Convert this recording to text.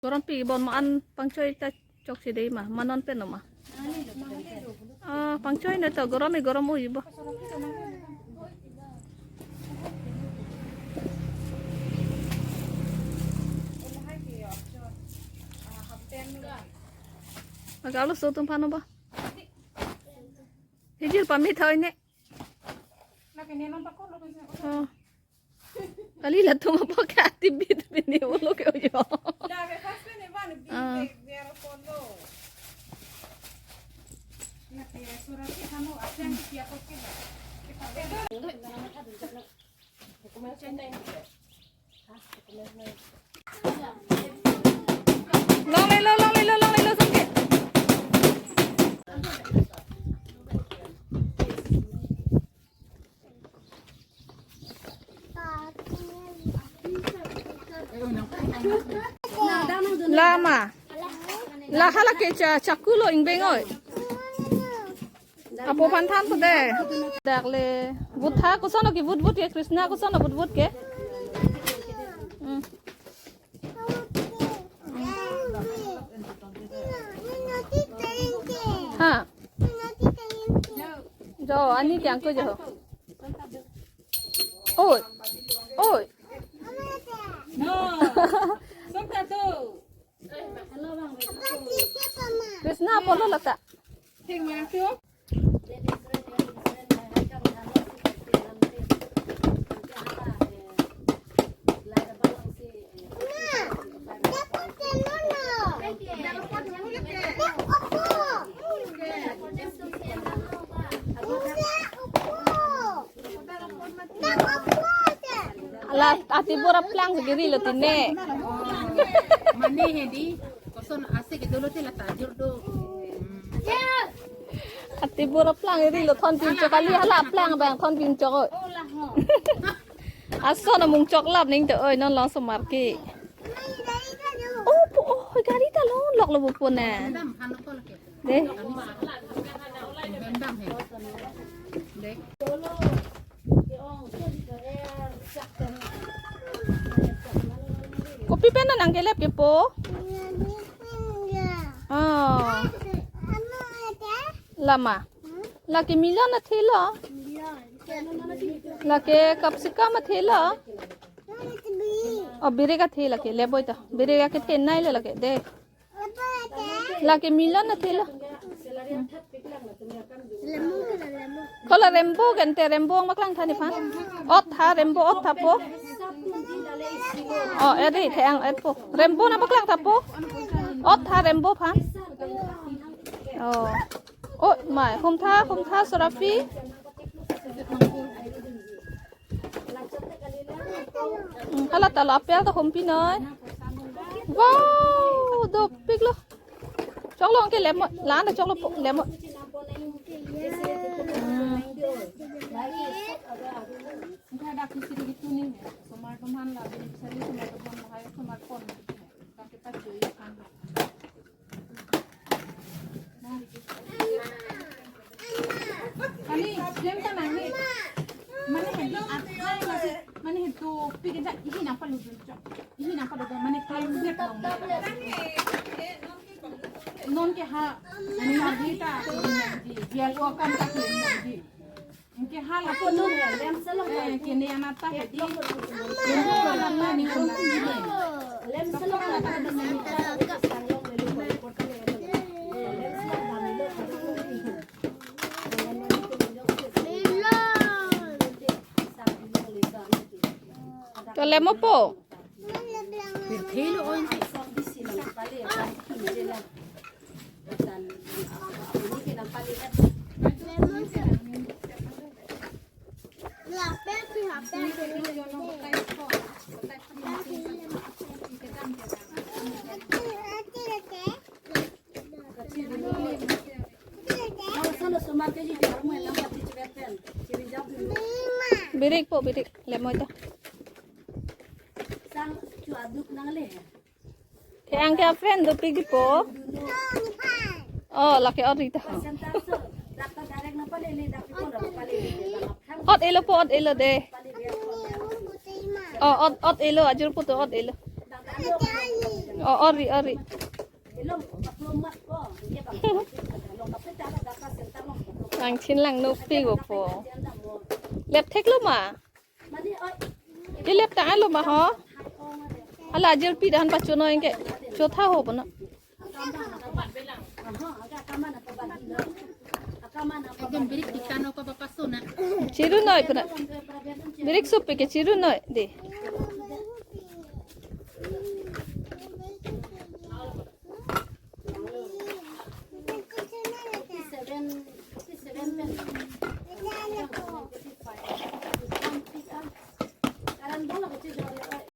Gorom pi bon ma an pangchoi ta chok si dei ma manon pen ma. Pangchoi na to gorom ui ba. Agalo so tum pano ba. Hijil pamit thôi nè. Kali là tôi mà bắt cá tìm biết bên nhiều lúc kiểu gì đó. Long lên xong kìa. Lama la hala ke chakulo ingbeng oi apo panthan to de dakle butha ko sono ki but ke krishna ko sono but ke ha jo ani kyang ko jo oi oi no somta to Krishna polo lata. Thing ma kyo. Alah, ati pura plang segeri lo tine. Mane hedi. Koson asik dulu ti la tajur do. Ati pura plang iri lo thon pin chok ali hala plang bang thon pin chok oi. Aso na mung chok lap ning to oi non long samar ki. Oh, gari ta lo lok lo bu pun na. De. Kopi pen nang kelep ke po. Lama. Laki milion na thela. Laki capsicum thela. Bire ka thela ke leboi ta. Bire ka ke the nai le lake de. Laki milion na thela. Kola rembo kan te rembo maklang thani phan. Ot tha rembo ot tha po. Edi thang et po. Rembo na maklang tha po. Ot tha rembo phan. Ôi mày không tha Sorafi. Hala tala apel ta không pin ơi. Wow, độc big lo. Chọc lo cái lem lá là chọc lo lem. Kali lem ta nang ni. Mane hen to pigin da ihi nang palu dun chok. Ihi nang palu dun mane klaim dia dong. Non ke ha ani agita di bial o kan ta ke di. Ke ha la ko non lem salong ke ne anata he di. Lem ko la ma ni ko lem salong la ta ni ta ka salong le ko ko Ke lem po. Thelo on Birik po, birik. Lem mo ito. Thang ke friend do pigi po. Laki orita. Ot elo po, ot elo de. Ot elo ajur po to ot elo. Oh, ori. Lang chin lang no pi go po. Lep thek lo ma. Ye lep ta lo ma ho. Ala jel pi dan pacho no engke. Chotha ho bana. एकदम बिरिक टिकानो को बापा सोना Chiru noi puna. Birik supi ke chiru noi de.